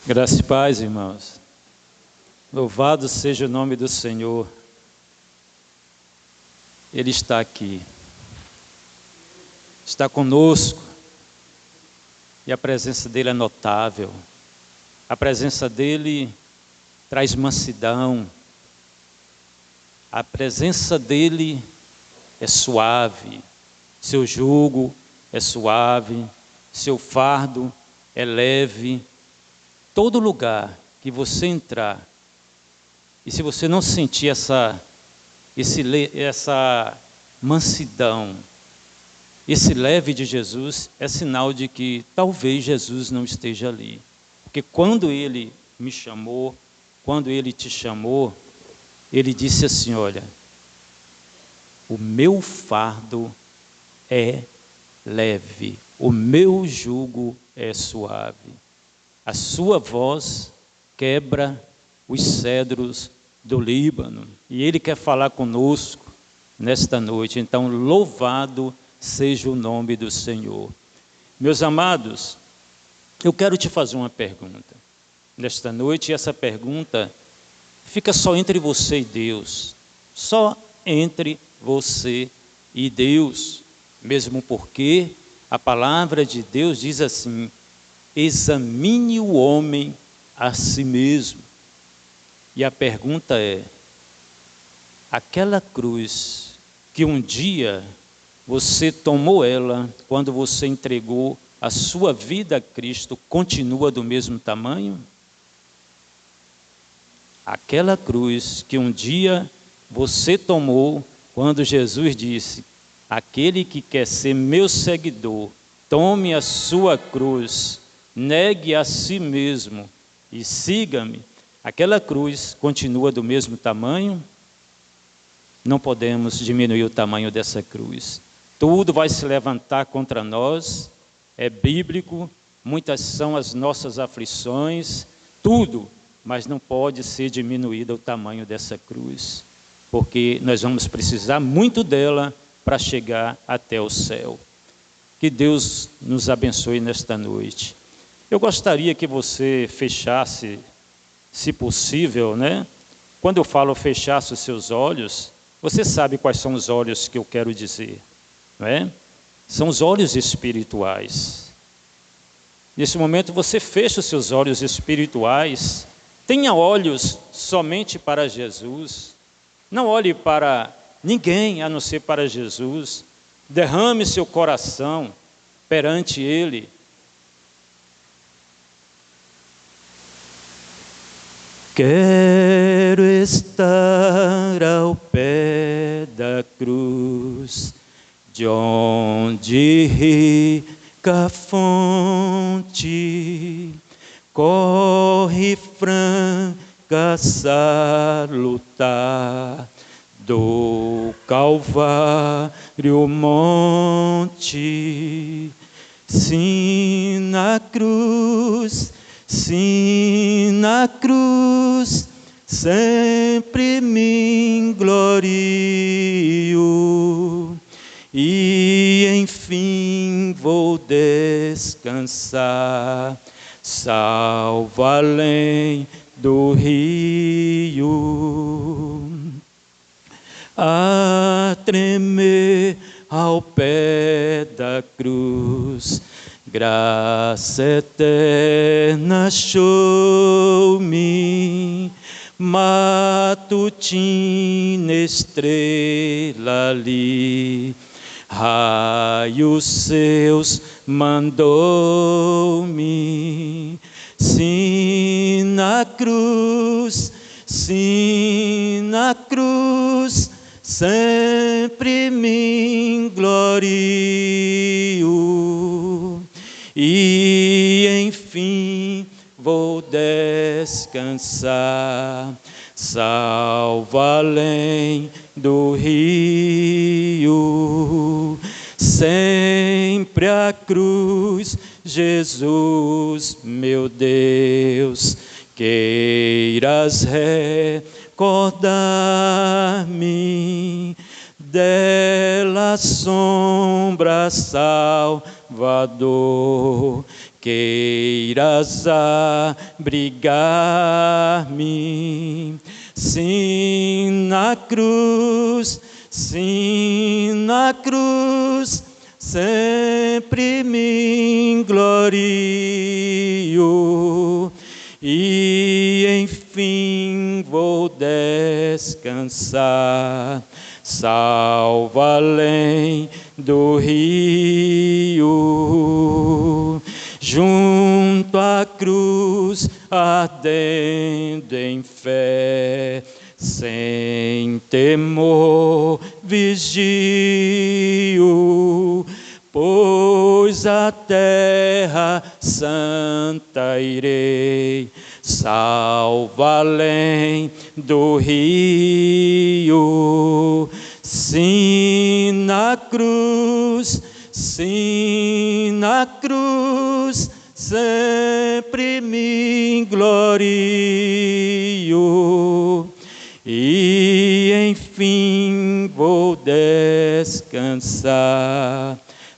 Graça e paz, irmãos. Louvado seja o nome do Senhor. Ele está aqui, está conosco, e a presença dele é notável. A presença dele traz mansidão. A presença dele é suave. Seu jugo é suave, seu fardo é leve. Todo lugar que você entrar, e se você não sentir essa mansidão, esse leve de Jesus, é sinal de que talvez Jesus não esteja ali. Porque quando ele me chamou, quando ele te chamou, ele disse assim: olha, o meu fardo é leve, o meu jugo é suave. A sua voz quebra os cedros do Líbano. E ele quer falar conosco nesta noite. Então, louvado seja o nome do Senhor. Meus amados, eu quero te fazer uma pergunta nesta noite. E essa pergunta fica só entre você e Deus. Só entre você e Deus. Mesmo porque a palavra de Deus diz assim: examine o homem a si mesmo. E a pergunta é: aquela cruz que um dia você tomou ela, quando você entregou a sua vida a Cristo, continua do mesmo tamanho? Aquela cruz que um dia você tomou, quando Jesus disse: aquele que quer ser meu seguidor, tome a sua cruz, negue a si mesmo e siga-me. Aquela cruz continua do mesmo tamanho? Não podemos diminuir o tamanho dessa cruz. Tudo vai se levantar contra nós, é bíblico, muitas são as nossas aflições, tudo, mas não pode ser diminuído o tamanho dessa cruz, porque nós vamos precisar muito dela para chegar até o céu. Que Deus nos abençoe nesta noite. Eu gostaria que você fechasse, se possível, né? Quando eu falo fechasse os seus olhos, você sabe quais são os olhos que eu quero dizer, não é? São os olhos espirituais. Nesse momento você fecha os seus olhos espirituais, tenha olhos somente para Jesus, não olhe para ninguém a não ser para Jesus, derrame seu coração perante Ele. Quero estar ao pé da cruz, de onde rica fonte corre franca salutar, do Calvário monte. Sim, na cruz, sim, na cruz, sempre me glorio, e enfim vou descansar, salvo além do rio. A tremer ao pé da cruz, graça eterna achou-me, matutina estrela ali, raios seus mandou-me. Sim, na cruz, sim, na cruz, sempre me glorio, e enfim vou descansar, salvo além do rio. Sempre a cruz, Jesus, meu Deus, queiras recordar-me dela sombra, Salvador, queiras abrigar-me. Sim, na cruz, sempre me glorio, e enfim vou descansar, salvo além do rio, junto à cruz ardendo em fé, sem temor vigio, pois a terra santa irei, salvo além do rio. Sim, na cruz, sempre me glorio, e enfim vou descansar,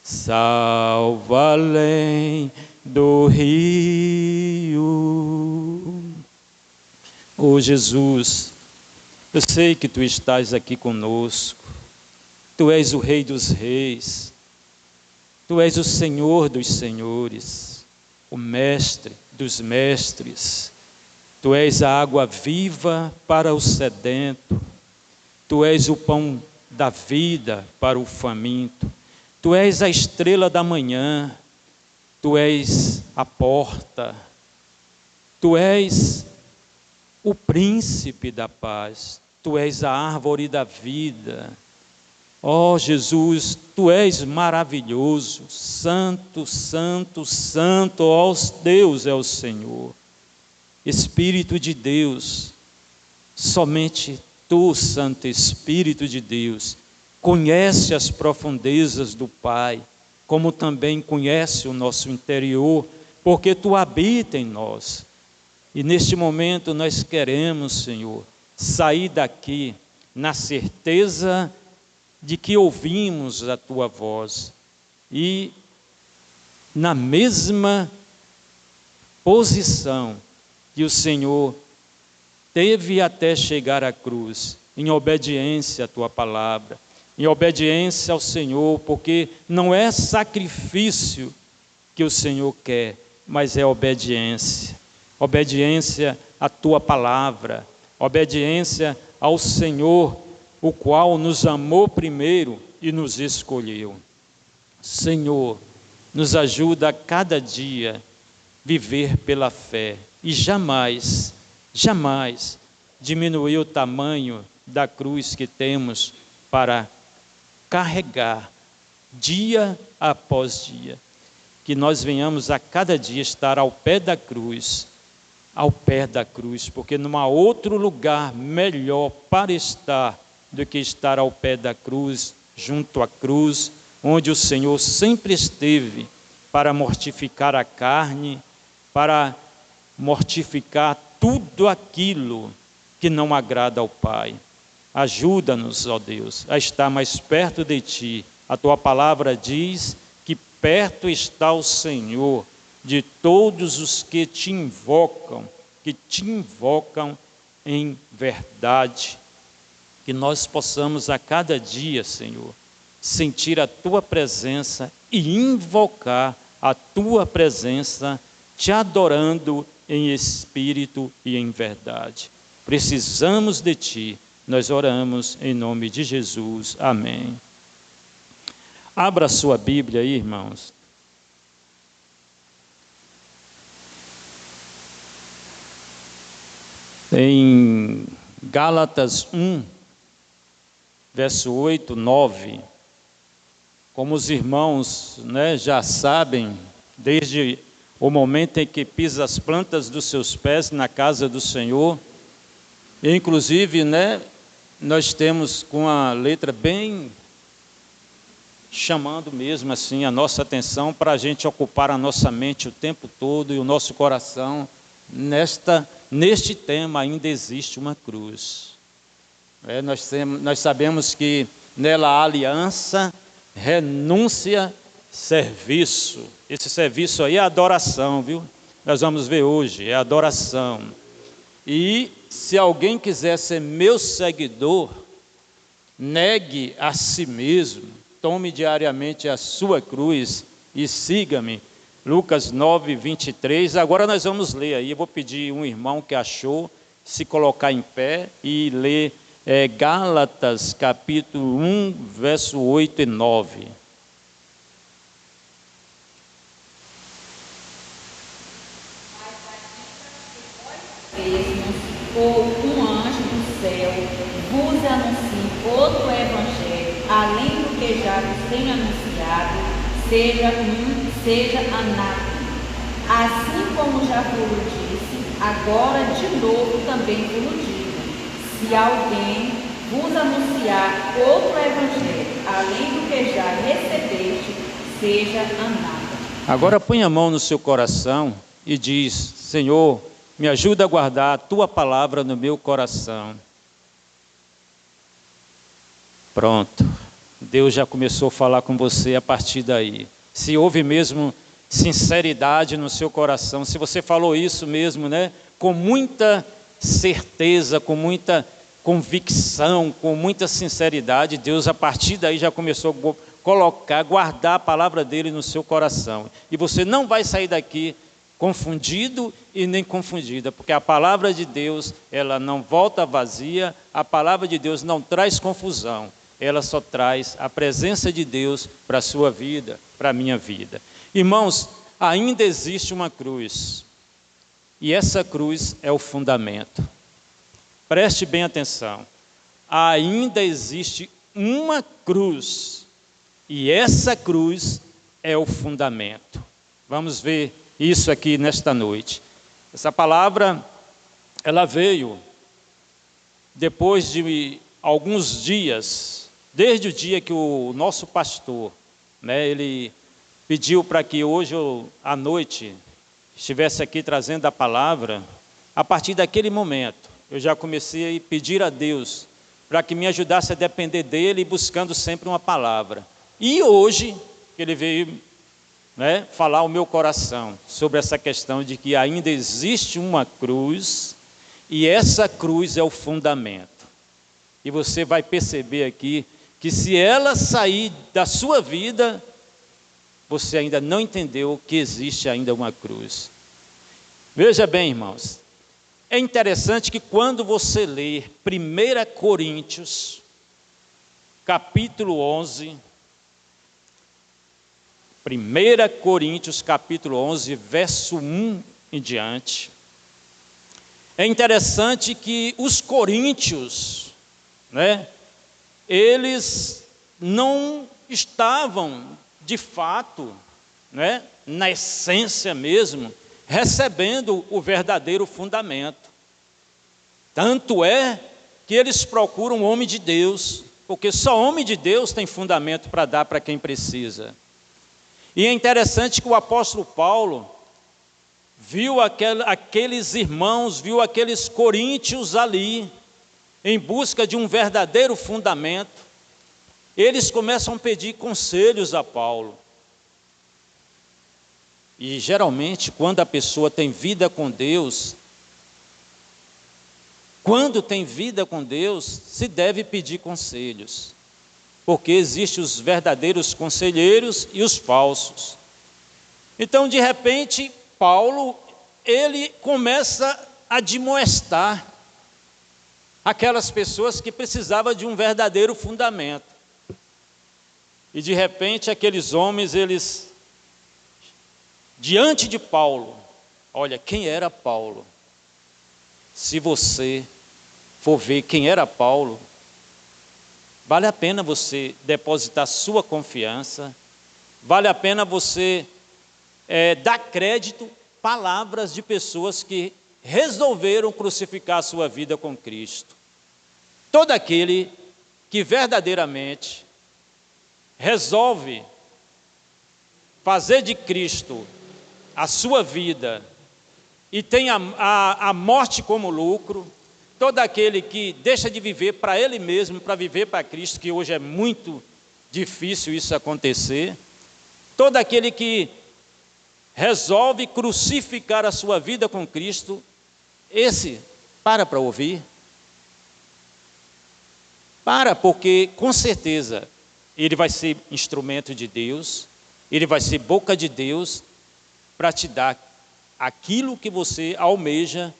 salvo além do rio. Oh Jesus, eu sei que Tu estás aqui conosco, Tu és o Rei dos Reis, Tu és o Senhor dos Senhores, o Mestre dos Mestres. Tu és a água viva para o sedento, Tu és o pão da vida para o faminto, Tu és a estrela da manhã, Tu és a porta, Tu és o príncipe da paz, Tu és a árvore da vida. Ó Jesus, Tu és maravilhoso, santo, santo, santo, ó Deus é o Senhor. Espírito de Deus, somente Tu, Santo Espírito de Deus, conhece as profundezas do Pai, como também conhece o nosso interior, porque Tu habita em nós. E neste momento nós queremos, Senhor, sair daqui na certeza de que ouvimos a Tua voz e na mesma posição que o Senhor teve até chegar à cruz, em obediência à Tua palavra, em obediência ao Senhor, porque não é sacrifício que o Senhor quer, mas é obediência. Obediência à Tua palavra, obediência ao Senhor, o qual nos amou primeiro e nos escolheu. Senhor, nos ajuda a cada dia viver pela fé e jamais diminuir o tamanho da cruz que temos para carregar dia após dia. Que nós venhamos a cada dia estar ao pé da cruz, porque não há outro lugar melhor para estar do que estar ao pé da cruz, junto à cruz, onde o Senhor sempre esteve para mortificar a carne, para mortificar tudo aquilo que não agrada ao Pai. Ajuda-nos, ó Deus, a estar mais perto de Ti. A Tua palavra diz que perto está o Senhor de todos os que Te invocam em verdade. Que nós possamos a cada dia, Senhor, sentir a Tua presença e invocar a Tua presença, Te adorando em espírito e em verdade. Precisamos de Ti, nós oramos em nome de Jesus, amém. Abra a sua Bíblia aí, irmãos. Em Gálatas 1, verso 8, 9, como os irmãos já sabem, desde o momento em que pisa as plantas dos seus pés na casa do Senhor, inclusive, nós temos com a letra bem chamando mesmo assim a nossa atenção para a gente ocupar a nossa mente o tempo todo e o nosso coração. Neste tema ainda existe uma cruz. Nós sabemos que nela há aliança, renúncia, serviço. Esse serviço aí é adoração, viu? Nós vamos ver hoje, é adoração. E se alguém quiser ser meu seguidor, negue a si mesmo, tome diariamente a sua cruz e siga-me. Lucas 9, 23. Agora nós vamos ler aí. Eu vou pedir um irmão que achou, se colocar em pé e ler Gálatas, capítulo 1, verso 8 e 9. Ou um anjo do céu vos anuncie outro evangelho, além do que já vos tem anunciado, seja anátema. Assim como já vos disse, agora de novo também vos digo: se alguém vos anunciar outro evangelho, além do que já recebeste, seja anátema. Agora põe a mão no seu coração e diz: Senhor, me ajuda a guardar a tua palavra no meu coração. Pronto. Deus já começou a falar com você a partir daí. Se houve mesmo sinceridade no seu coração, se você falou isso mesmo, né? Com muita certeza, com muita convicção, com muita sinceridade, Deus a partir daí já começou a guardar a palavra dele no seu coração. E você não vai sair daqui confundido e nem confundida, porque a palavra de Deus, ela não volta vazia, a palavra de Deus não traz confusão, ela só traz a presença de Deus para a sua vida, para a minha vida. Irmãos, ainda existe uma cruz, e essa cruz é o fundamento. Preste bem atenção, ainda existe uma cruz, e essa cruz é o fundamento. Vamos ver isso aqui nesta noite. Essa palavra, ela veio depois de alguns dias, desde o dia que o nosso pastor, né, ele pediu para que hoje à noite estivesse aqui trazendo a palavra. A partir daquele momento, eu já comecei a pedir a Deus para que me ajudasse a depender dele, buscando sempre uma palavra. E hoje, ele veio falar ao meu coração sobre essa questão de que ainda existe uma cruz, e essa cruz é o fundamento. E você vai perceber aqui que se ela sair da sua vida, você ainda não entendeu que existe ainda uma cruz. Veja bem, irmãos, é interessante que quando você lê 1 Coríntios, capítulo 11, 1 Coríntios capítulo 11, verso 1 em diante, é interessante que os coríntios, eles não estavam, de fato, na essência mesmo, recebendo o verdadeiro fundamento. Tanto é que eles procuram um homem de Deus, porque só homem de Deus tem fundamento para dar para quem precisa. E é interessante que o apóstolo Paulo viu aqueles irmãos, viu aqueles coríntios ali, em busca de um verdadeiro fundamento. Eles começam a pedir conselhos a Paulo. E geralmente, quando a pessoa tem vida com Deus, se deve pedir conselhos. Porque existem os verdadeiros conselheiros e os falsos. Então, de repente, Paulo, ele começa a admoestar aquelas pessoas que precisavam de um verdadeiro fundamento. E de repente, aqueles homens, eles, diante de Paulo, olha, quem era Paulo? Se você for ver quem era Paulo, vale a pena você depositar sua confiança, vale a pena você dar crédito, palavras de pessoas que resolveram crucificar a sua vida com Cristo. Todo aquele que verdadeiramente resolve fazer de Cristo a sua vida e tem a morte como lucro, todo aquele que deixa de viver para ele mesmo, para viver para Cristo, que hoje é muito difícil isso acontecer, Todo aquele que resolve crucificar a sua vida com Cristo, esse para ouvir. Porque com certeza ele vai ser instrumento de Deus, ele vai ser boca de Deus para te dar aquilo que você almeja,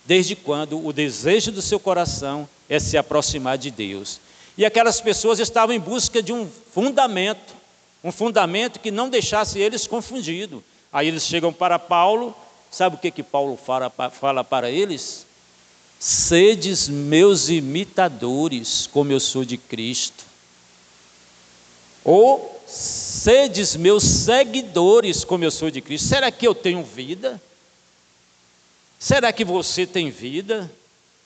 desde quando o desejo do seu coração é se aproximar de Deus. E aquelas pessoas estavam em busca de um fundamento que não deixasse eles confundidos. Aí eles chegam para Paulo, sabe o que Paulo fala para eles? Sedes meus imitadores, como eu sou de Cristo. Ou sedes meus seguidores, como eu sou de Cristo. Será que eu tenho vida? Será que você tem vida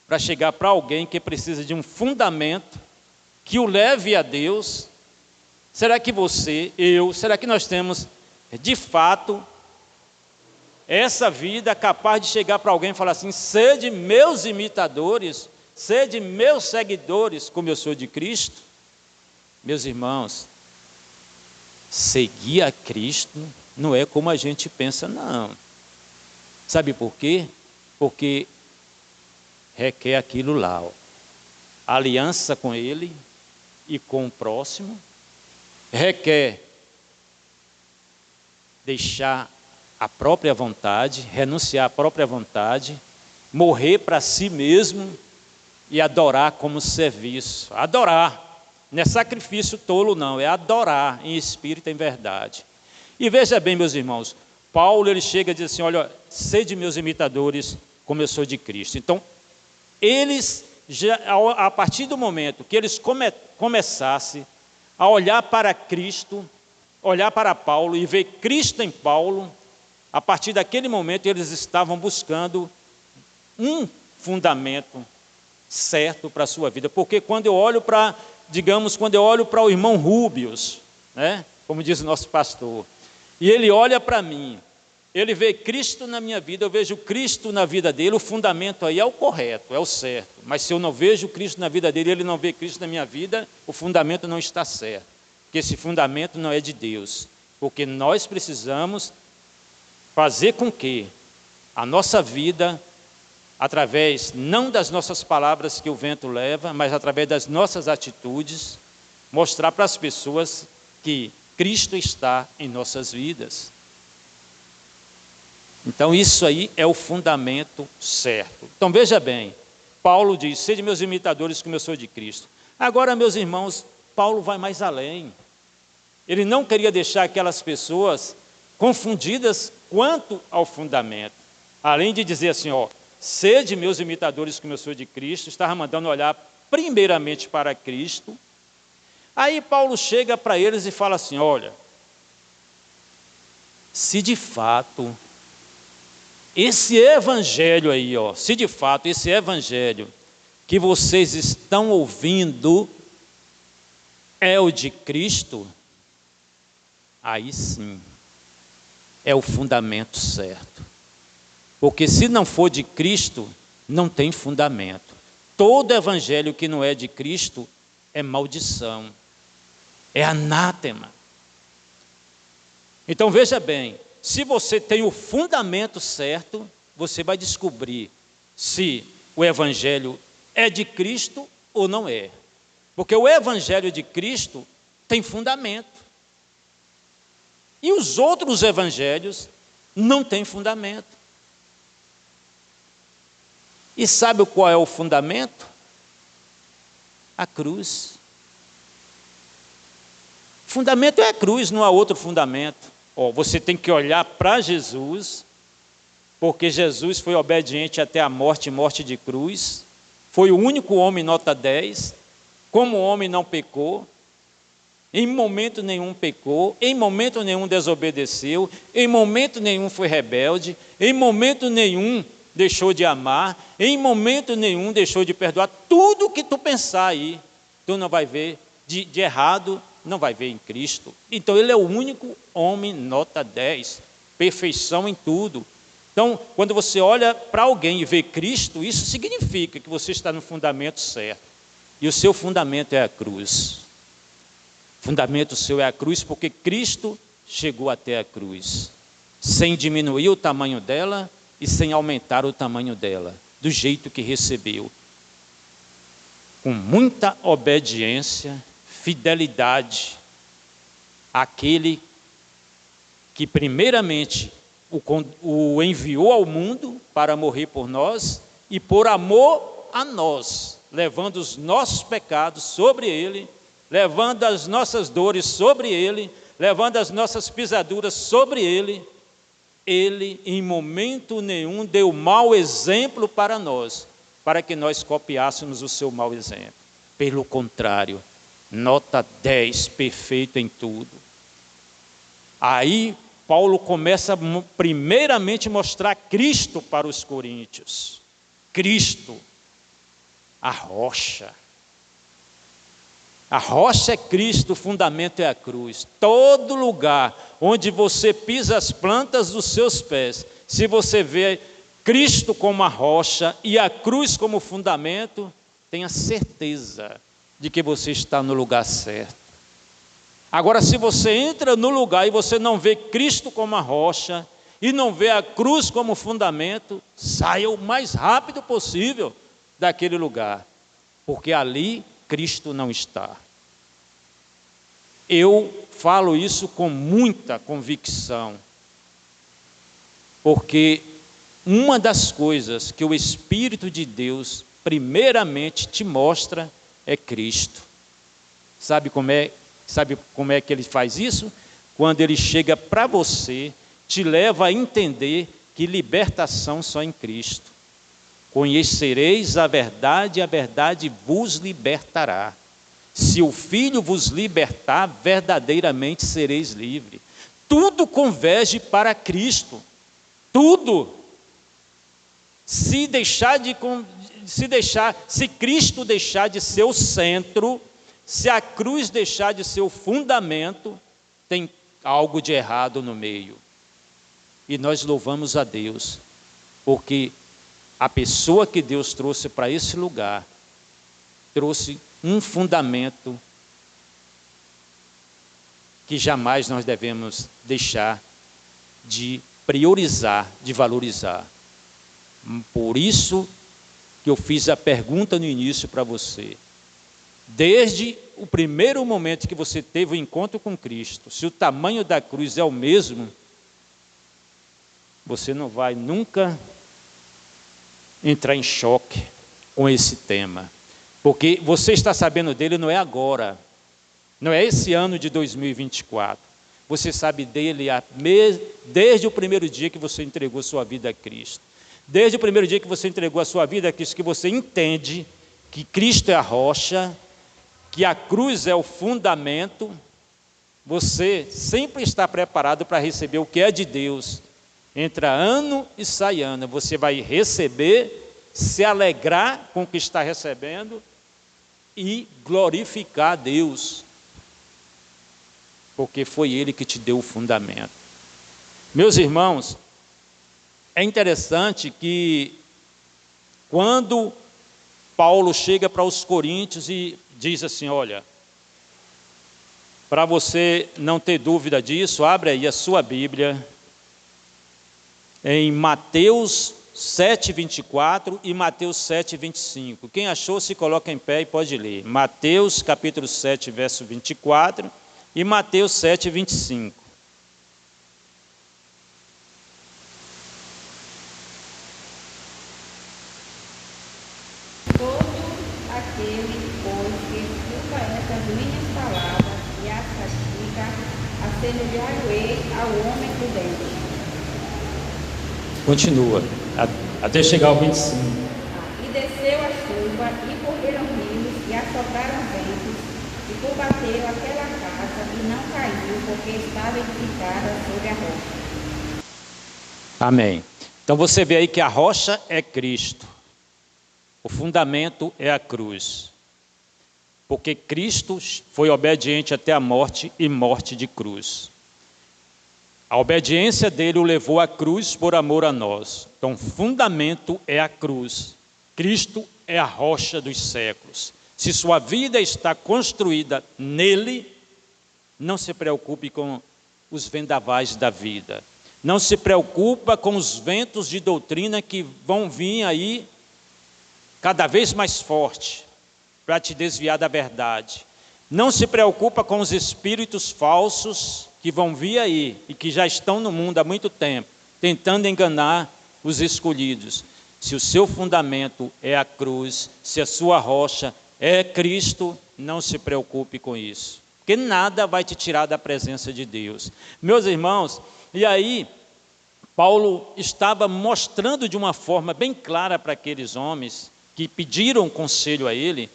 para chegar para alguém que precisa de um fundamento que o leve a Deus? Será que será que nós temos, de fato, essa vida capaz de chegar para alguém e falar assim: sede meus imitadores, sede meus seguidores, como eu sou de Cristo? Meus irmãos, seguir a Cristo não é como a gente pensa, não. Sabe por quê? Porque requer aquilo lá, aliança com Ele e com o próximo, requer deixar a própria vontade, renunciar à própria vontade, morrer para si mesmo e adorar como serviço. Adorar, não é sacrifício tolo não, é adorar em espírito e em verdade. E veja bem, meus irmãos, Paulo ele chega e diz assim: olha, sede meus imitadores, como eu sou de Cristo. Então, eles, a partir do momento que eles começassem a olhar para Cristo, olhar para Paulo e ver Cristo em Paulo, a partir daquele momento eles estavam buscando um fundamento certo para a sua vida. Porque quando eu olho para, quando eu olho para o irmão Rúbius, né, como diz o nosso pastor, e ele olha para mim, ele vê Cristo na minha vida, eu vejo Cristo na vida dele, o fundamento aí é o correto, é o certo. Mas se eu não vejo Cristo na vida dele, ele não vê Cristo na minha vida, o fundamento não está certo. Porque esse fundamento não é de Deus. Porque nós precisamos fazer com que a nossa vida, através não das nossas palavras que o vento leva, mas através das nossas atitudes, mostrar para as pessoas que Cristo está em nossas vidas. Então isso aí é o fundamento certo. Então veja bem, Paulo diz: sede meus imitadores como eu sou de Cristo. Agora, meus irmãos, Paulo vai mais além. Ele não queria deixar aquelas pessoas confundidas quanto ao fundamento. Além de dizer assim, sede meus imitadores como eu sou de Cristo, estava mandando olhar primeiramente para Cristo. Aí Paulo chega para eles e fala assim: olha, se de fato esse evangelho aí, se de fato esse evangelho que vocês estão ouvindo é o de Cristo, aí sim é o fundamento certo. Porque se não for de Cristo, não tem fundamento. Todo evangelho que não é de Cristo é maldição, é anátema. Então veja bem, se você tem o fundamento certo, você vai descobrir se o evangelho é de Cristo ou não é. Porque o evangelho de Cristo tem fundamento. E os outros evangelhos não têm fundamento. E sabe qual é o fundamento? A cruz. O fundamento é a cruz, não há outro fundamento. Você tem que olhar para Jesus, porque Jesus foi obediente até a morte de cruz, foi o único homem nota 10, como homem não pecou, em momento nenhum pecou, em momento nenhum desobedeceu, em momento nenhum foi rebelde, em momento nenhum deixou de amar, em momento nenhum deixou de perdoar. Tudo que tu pensar aí, tu não vai ver de errado, não vai ver em Cristo. Então ele é o único homem nota 10, perfeição em tudo. Então, quando você olha para alguém e vê Cristo, isso significa que você está no fundamento certo. E o seu fundamento é a cruz. O fundamento seu é a cruz, porque Cristo chegou até a cruz, sem diminuir o tamanho dela e sem aumentar o tamanho dela, do jeito que recebeu, com muita obediência, fidelidade àquele que primeiramente o enviou ao mundo para morrer por nós e por amor a nós, levando os nossos pecados sobre ele, levando as nossas dores sobre ele, levando as nossas pisaduras sobre ele. Ele em momento nenhum deu mau exemplo para nós, para que nós copiássemos o seu mau exemplo. Pelo contrário, nota 10, perfeito em tudo. Aí Paulo começa primeiramente a mostrar Cristo para os coríntios. Cristo, a rocha. A rocha é Cristo, o fundamento é a cruz. Todo lugar onde você pisa as plantas dos seus pés, se você vê Cristo como a rocha e a cruz como fundamento, tenha certeza de que você está no lugar certo. Agora, se você entra no lugar e você não vê Cristo como a rocha e não vê a cruz como fundamento, saia o mais rápido possível daquele lugar, porque ali Cristo não está. Eu falo isso com muita convicção, porque uma das coisas que o Espírito de Deus primeiramente te mostra é Cristo. Sabe como é que ele faz isso? Quando ele chega para você, te leva a entender que libertação só em Cristo. Conhecereis a verdade vos libertará. Se o Filho vos libertar, verdadeiramente sereis livres. Tudo converge para Cristo. Tudo. Se Cristo deixar de ser o centro, se a cruz deixar de ser o fundamento, tem algo de errado no meio. E nós louvamos a Deus, porque a pessoa que Deus trouxe para esse lugar, trouxe um fundamento que jamais nós devemos deixar de priorizar, de valorizar. Por isso que eu fiz a pergunta no início para você. Desde o primeiro momento que você teve o encontro com Cristo, se o tamanho da cruz é o mesmo, você não vai nunca entrar em choque com esse tema. Porque você está sabendo dele não é agora, não é esse ano de 2024. Você sabe dele desde o primeiro dia que você entregou sua vida a Cristo. Desde o primeiro dia que você entregou a sua vida a Cristo, que você entende que Cristo é a rocha, que a cruz é o fundamento, você sempre está preparado para receber o que é de Deus. Entra ano e sai ano, você vai receber, se alegrar com o que está recebendo e glorificar a Deus, porque foi Ele que te deu o fundamento. Meus irmãos, é interessante que quando Paulo chega para os coríntios e diz assim, olha, para você não ter dúvida disso, abre aí a sua Bíblia, em Mateus 7:24 e Mateus 7:25. Quem achou, se coloca em pé e pode ler. Mateus capítulo 7, verso 24 e Mateus 7:25. Todo aquele, pois, que escuta essas minhas palavras e as pratica, assemelhar-o-ei ao homem prudente. Continua, até chegar ao 25. E desceu a chuva, e correram rios, e assopraram ventos, e combateu aquela casa, e não caiu, porque estava edificada sobre a rocha. Amém. Então você vê aí que a rocha é Cristo. O fundamento é a cruz. Porque Cristo foi obediente até a morte e morte de cruz. A obediência dele o levou à cruz por amor a nós. Então, o fundamento é a cruz. Cristo é a rocha dos séculos. Se sua vida está construída nele, não se preocupe com os vendavais da vida. Não se preocupa com os ventos de doutrina que vão vir aí cada vez mais forte para te desviar da verdade. Não se preocupa com os espíritos falsos que vão vir aí e que já estão no mundo há muito tempo, tentando enganar os escolhidos. Se o seu fundamento é a cruz, se a sua rocha é Cristo, não se preocupe com isso, porque nada vai te tirar da presença de Deus. Meus irmãos, e aí Paulo estava mostrando de uma forma bem clara para aqueles homens que pediram conselho a ele,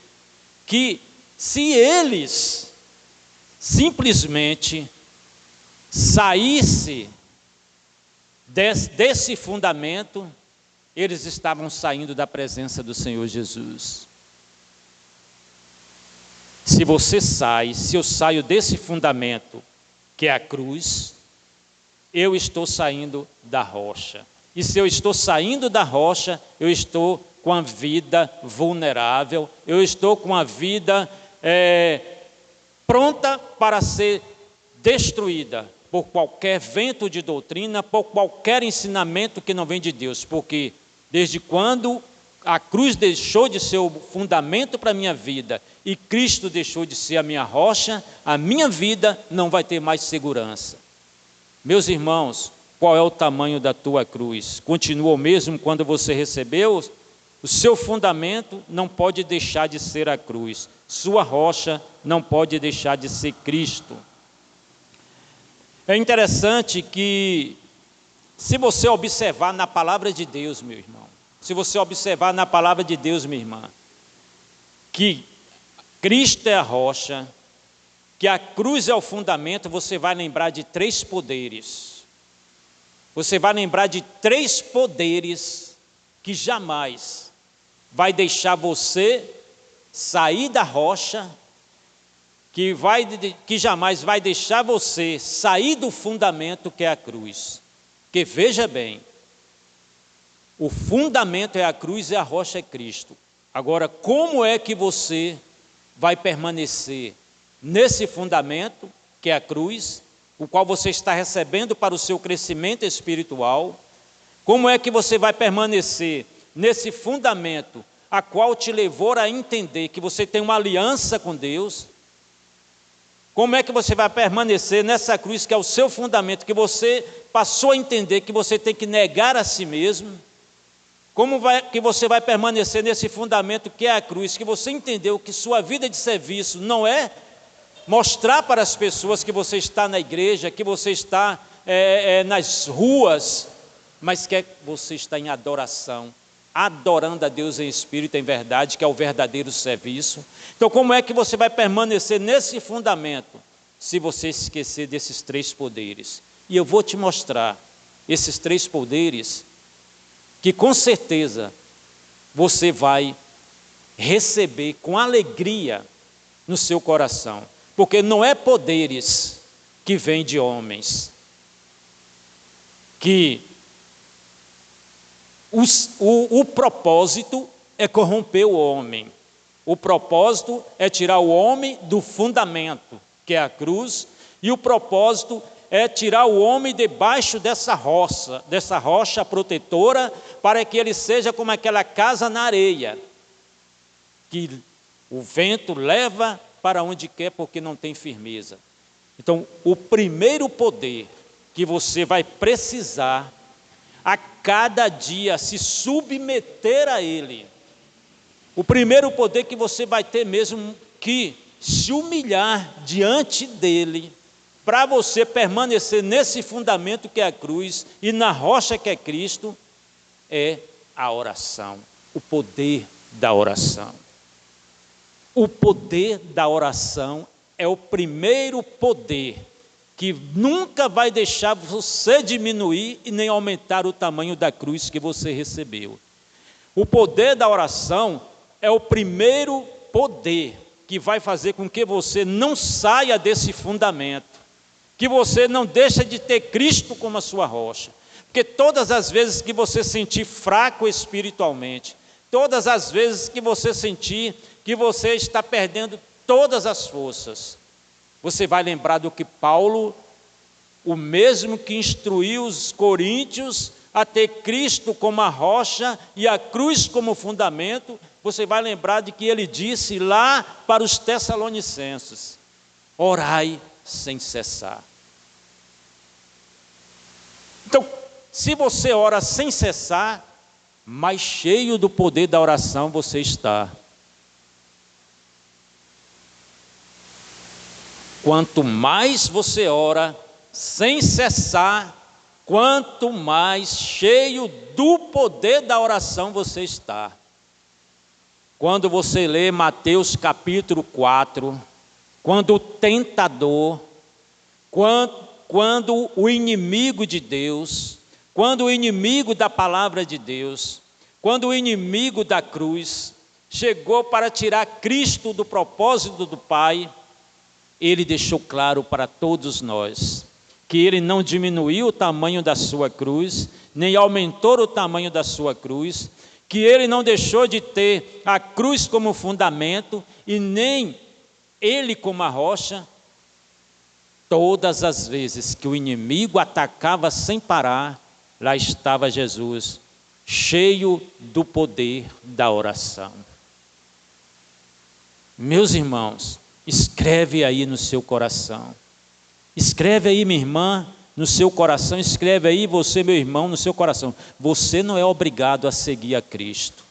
que se eles simplesmente saíssem desse fundamento, eles estavam saindo da presença do Senhor Jesus. Se eu saio desse fundamento, que é a cruz, eu estou saindo da rocha. E se eu estou saindo da rocha, eu estou com a vida vulnerável, eu estou com a vida pronta para ser destruída por qualquer vento de doutrina, por qualquer ensinamento que não vem de Deus, porque desde quando a cruz deixou de ser o fundamento para a minha vida e Cristo deixou de ser a minha rocha, a minha vida não vai ter mais segurança. Meus irmãos, qual é o tamanho da tua cruz? Continua o mesmo quando você recebeu? O seu fundamento não pode deixar de ser a cruz. Sua rocha não pode deixar de ser Cristo. É interessante que, se você observar na palavra de Deus, meu irmão, se você observar na palavra de Deus, minha irmã, que Cristo é a rocha, que a cruz é o fundamento, você vai lembrar de 3 poderes. Você vai lembrar de 3 poderes que jamais vai deixar você sair da rocha, que jamais vai deixar você sair do fundamento que é a cruz. Porque veja bem, o fundamento é a cruz e a rocha é Cristo. Agora, como é que você vai permanecer nesse fundamento, que é a cruz, o qual você está recebendo para o seu crescimento espiritual? Como é que você vai permanecer nesse fundamento, a qual te levou a entender que você tem uma aliança com Deus? Como é que você vai permanecer nessa cruz, que é o seu fundamento, que você passou a entender que você tem que negar a si mesmo? Que você vai permanecer nesse fundamento que é a cruz, que você entendeu que sua vida de serviço não é mostrar para as pessoas que você está na igreja, que você está nas ruas, mas que você está em adoração, adorando a Deus em espírito e em verdade, que é o verdadeiro serviço. Então, como é que você vai permanecer nesse fundamento, se você esquecer desses 3 poderes? E eu vou te mostrar esses 3 poderes, que com certeza você vai receber com alegria no seu coração, porque não é poderes que vêm de homens, que o propósito é corromper o homem, o propósito é tirar o homem do fundamento, que é a cruz, e o propósito é tirar o homem debaixo dessa rocha protetora, para que ele seja como aquela casa na areia, que o vento leva para onde quer, porque não tem firmeza. Então, o primeiro poder que você vai precisar a cada dia se submeter a ele, o primeiro poder que você vai ter mesmo que se humilhar diante dele, para você permanecer nesse fundamento que é a cruz e na rocha que é Cristo, é a oração, o poder da oração. O poder da oração é o primeiro poder que nunca vai deixar você diminuir e nem aumentar o tamanho da cruz que você recebeu. O poder da oração é o primeiro poder que vai fazer com que você não saia desse fundamento, que você não deixe de ter Cristo como a sua rocha. Porque todas as vezes que você sentir fraco espiritualmente, todas as vezes que você sentir que você está perdendo todas as forças, você vai lembrar do que Paulo o mesmo que instruiu os coríntios a ter Cristo como a rocha e a cruz como fundamento, você vai lembrar de que ele disse lá para os Tessalonicenses: orai sem cessar. Então, se você ora sem cessar, mais cheio do poder da oração você está. Quanto mais você ora sem cessar, quanto mais cheio do poder da oração você está. Quando você lê Mateus capítulo 4, quando o tentador, quando o inimigo de Deus, quando o inimigo da palavra de Deus, quando o inimigo da cruz chegou para tirar Cristo do propósito do Pai, ele deixou claro para todos nós que ele não diminuiu o tamanho da sua cruz, nem aumentou o tamanho da sua cruz, que ele não deixou de ter a cruz como fundamento e nem ele como a rocha. Todas as vezes que o inimigo atacava sem parar, lá estava Jesus, cheio do poder da oração. Meus irmãos, escreve aí no seu coração. Escreve aí, minha irmã, no seu coração. Escreve aí, você, meu irmão, no seu coração. Você não é obrigado a seguir a Cristo.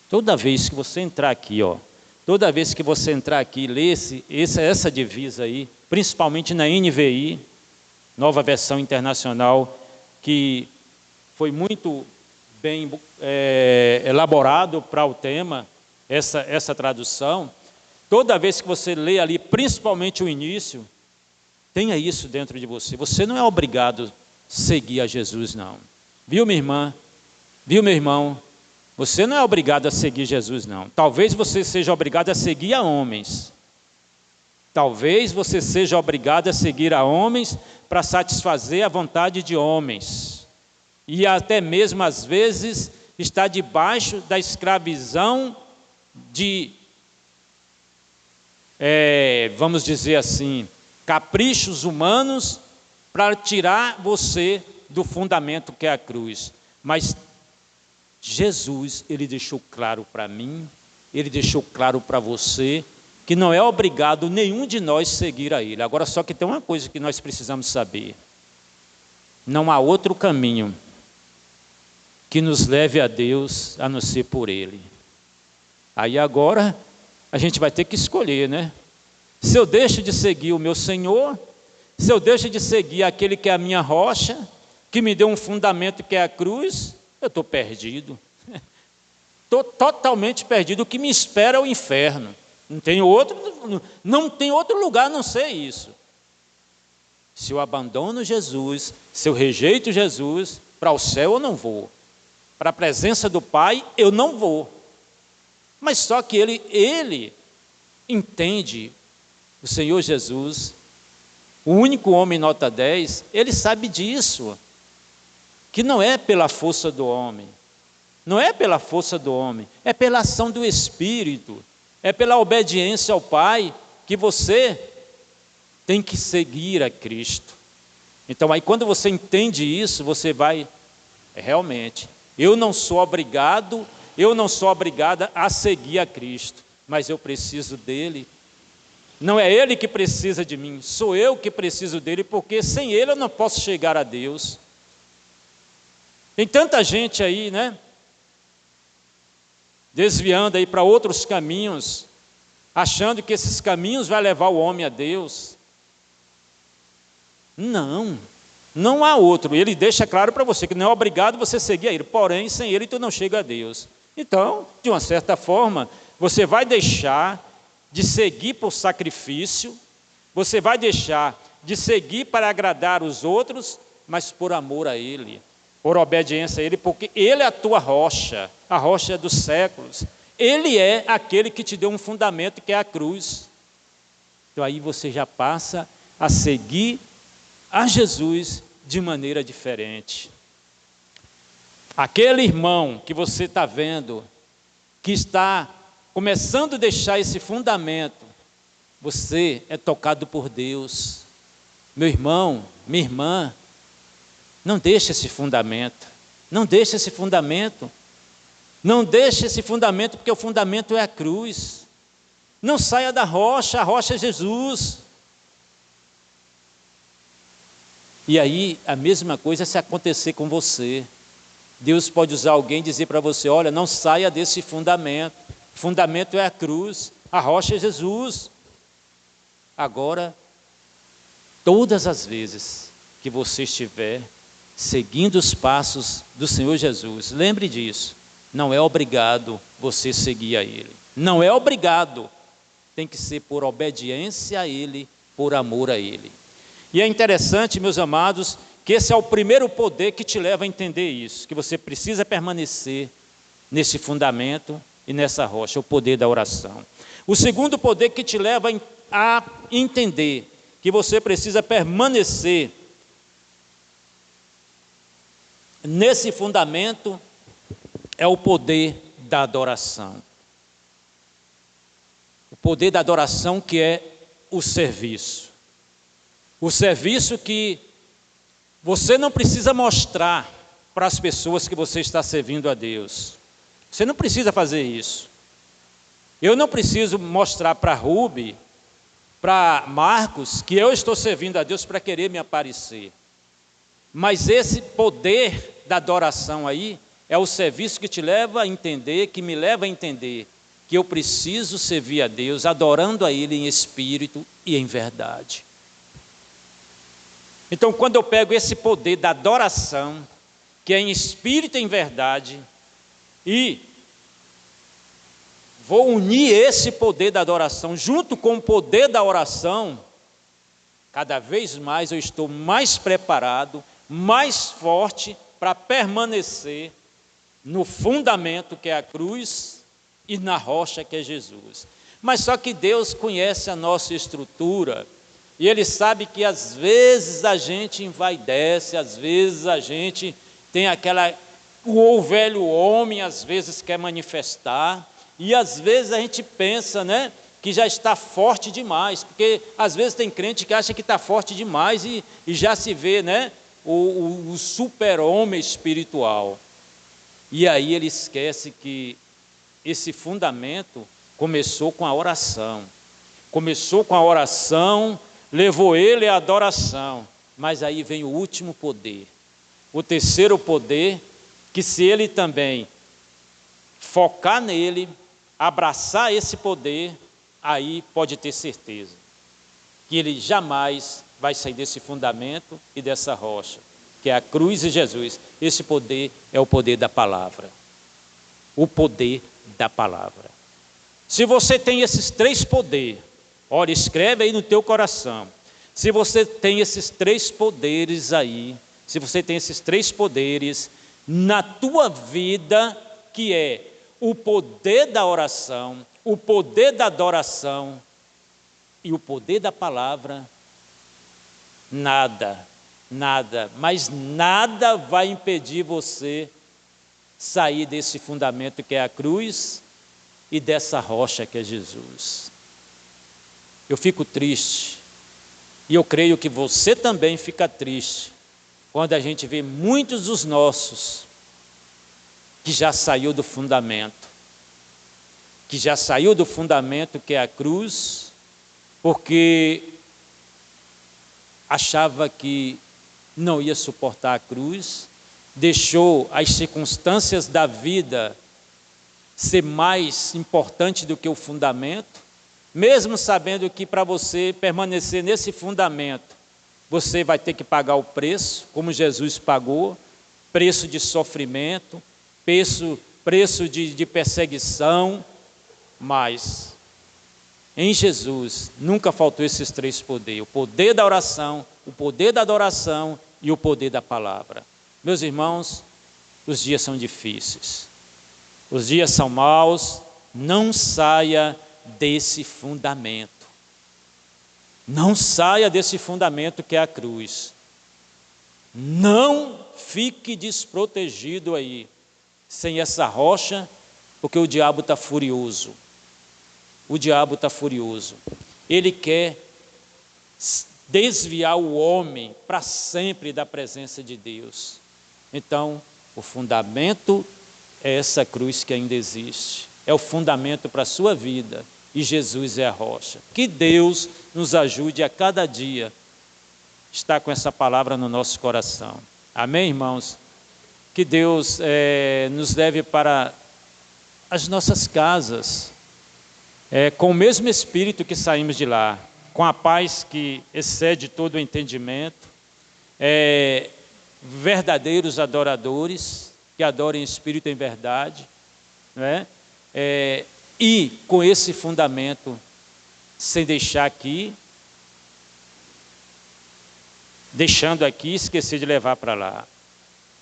Toda vez que você entrar aqui, toda vez que você entrar aqui e ler essa divisa aí, principalmente na NVI, Nova Versão Internacional, que foi muito bem elaborado para o tema, essa tradução. Toda vez que você lê ali, principalmente o início, tenha isso dentro de você. Você não é obrigado a seguir a Jesus, não. Viu, minha irmã? Viu, meu irmão? Você não é obrigado a seguir Jesus, não. Talvez você seja obrigado a seguir a homens. Talvez você seja obrigado a seguir a homens para satisfazer a vontade de homens. E até mesmo, às vezes, está debaixo da escravidão de, vamos dizer assim, caprichos humanos para tirar você do fundamento que é a cruz. Mas Jesus, ele deixou claro para mim, ele deixou claro para você, que não é obrigado nenhum de nós seguir a ele. Agora, só que tem uma coisa que nós precisamos saber: não há outro caminho que nos leve a Deus a não ser por ele. Aí agora a gente vai ter que escolher, né? Se eu deixo de seguir o meu Senhor, se eu deixo de seguir aquele que é a minha rocha, que me deu um fundamento que é a cruz, eu estou perdido. Estou totalmente perdido. O que me espera é o inferno. Não tem outro lugar a não ser isso. Se eu abandono Jesus, se eu rejeito Jesus, para o céu eu não vou. Para a presença do Pai eu não vou. Mas só que ele entende, o Senhor Jesus, o único homem nota 10, ele sabe disso, que não é pela força do homem, não é pela força do homem, é pela ação do Espírito, é pela obediência ao Pai, que você tem que seguir a Cristo. Então aí quando você entende isso, você vai, realmente, eu não sou obrigada a seguir a Cristo, mas eu preciso dele. Não é ele que precisa de mim, sou eu que preciso dele, porque sem ele eu não posso chegar a Deus. Tem tanta gente aí, né? Desviando aí para outros caminhos, achando que esses caminhos vai levar o homem a Deus. Não há outro. Ele deixa claro para você que não é obrigado você seguir a ele, porém sem ele tu não chega a Deus. Então, de uma certa forma, você vai deixar de seguir por sacrifício, você vai deixar de seguir para agradar os outros, mas por amor a ele, por obediência a ele, porque ele é a tua rocha, a rocha dos séculos. Ele é aquele que te deu um fundamento que é a cruz. Então aí você já passa a seguir a Jesus de maneira diferente. Aquele irmão que você está vendo, que está começando a deixar esse fundamento, você é tocado por Deus. Meu irmão, minha irmã, não deixe esse fundamento. Não deixe esse fundamento. Não deixe esse fundamento, porque o fundamento é a cruz. Não saia da rocha, a rocha é Jesus. E aí, a mesma coisa se acontecer com você. Deus pode usar alguém e dizer para você, olha, não saia desse fundamento. O fundamento é a cruz, a rocha é Jesus. Agora, todas as vezes que você estiver seguindo os passos do Senhor Jesus, lembre disso, não é obrigado você seguir a Ele. Não é obrigado, tem que ser por obediência a Ele, por amor a Ele. E é interessante, meus amados, que esse é o primeiro poder que te leva a entender isso, que você precisa permanecer nesse fundamento e nessa rocha, o poder da oração. O segundo poder que te leva a entender que você precisa permanecer nesse fundamento é o poder da adoração. O poder da adoração, que é o serviço. O serviço que você não precisa mostrar para as pessoas que você está servindo a Deus. Você não precisa fazer isso. Eu não preciso mostrar para Rubi, para Marcos, que eu estou servindo a Deus para querer me aparecer. Mas esse poder da adoração aí é o serviço que te leva a entender, que me leva a entender que eu preciso servir a Deus, adorando a Ele em espírito e em verdade. Então, quando eu pego esse poder da adoração, que é em espírito e em verdade, e vou unir esse poder da adoração junto com o poder da oração, cada vez mais eu estou mais preparado, mais forte para permanecer no fundamento que é a cruz e na rocha que é Jesus. Mas só que Deus conhece a nossa estrutura e Ele sabe que às vezes a gente envaidece, às vezes a gente tem o velho homem às vezes quer manifestar, e às vezes a gente pensa, que já está forte demais, porque às vezes tem crente que acha que está forte demais e já se vê, o super-homem espiritual. E aí ele esquece que esse fundamento começou com a oração. Começou com a oração, levou ele à adoração. Mas aí vem o último poder. O terceiro poder, que se ele também focar nele, abraçar esse poder, aí pode ter certeza que ele jamais vai sair desse fundamento e dessa rocha, que é a cruz e Jesus. Esse poder é o poder da palavra. O poder da palavra. Se você tem esses três poderes, olha, escreve aí no teu coração. Se você tem esses três poderes aí, se você tem esses três poderes na tua vida, que é o poder da oração, o poder da adoração e o poder da palavra, nada, mas nada vai impedir você sair desse fundamento que é a cruz e dessa rocha que é Jesus. Eu fico triste, e eu creio que você também fica triste, quando a gente vê muitos dos nossos que já saiu do fundamento, que é a cruz, porque achava que não ia suportar a cruz, deixou as circunstâncias da vida ser mais importante do que o fundamento, mesmo sabendo que para você permanecer nesse fundamento, você vai ter que pagar o preço, como Jesus pagou, preço de sofrimento, preço de perseguição, mas em Jesus nunca faltou esses três poderes: o poder da oração, o poder da adoração e o poder da palavra. Meus irmãos, os dias são difíceis, os dias são maus, não saia desse fundamento. Não saia desse fundamento que é a cruz. Não fique desprotegido aí, sem essa rocha, porque o diabo está furioso. O diabo está furioso. Ele quer desviar o homem para sempre da presença de Deus. Então, o fundamento é essa cruz que ainda existe. É o fundamento para a sua vida. E Jesus é a rocha. Que Deus nos ajude a cada dia estar com essa palavra no nosso coração. Amém, irmãos? Que Deus nos leve para as nossas casas, com o mesmo espírito que saímos de lá, com a paz que excede todo o entendimento, verdadeiros adoradores, que adorem espírito em verdade, não é? E com esse fundamento, sem deixar aqui, deixando aqui, esquecer de levar para lá.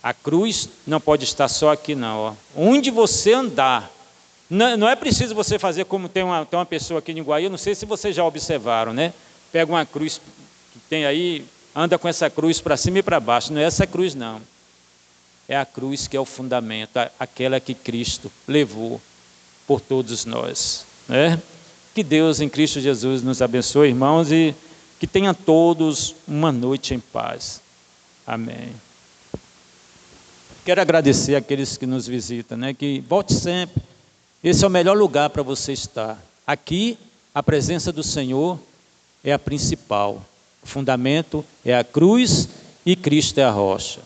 A cruz não pode estar só aqui não. Ó. Onde você andar, não é preciso você fazer como tem uma pessoa aqui em Iguaí, eu não sei se vocês já observaram, né? Pega uma cruz que tem aí, anda com essa cruz para cima e para baixo. Não é essa cruz não. É a cruz que é o fundamento, aquela que Cristo levou por todos nós. Né? Que Deus em Cristo Jesus nos abençoe, irmãos, e que tenham todos uma noite em paz. Amém. Quero agradecer àqueles que nos visitam, né? Que volte sempre. Esse é o melhor lugar para você estar. Aqui, a presença do Senhor é a principal. O fundamento é a cruz e Cristo é a rocha.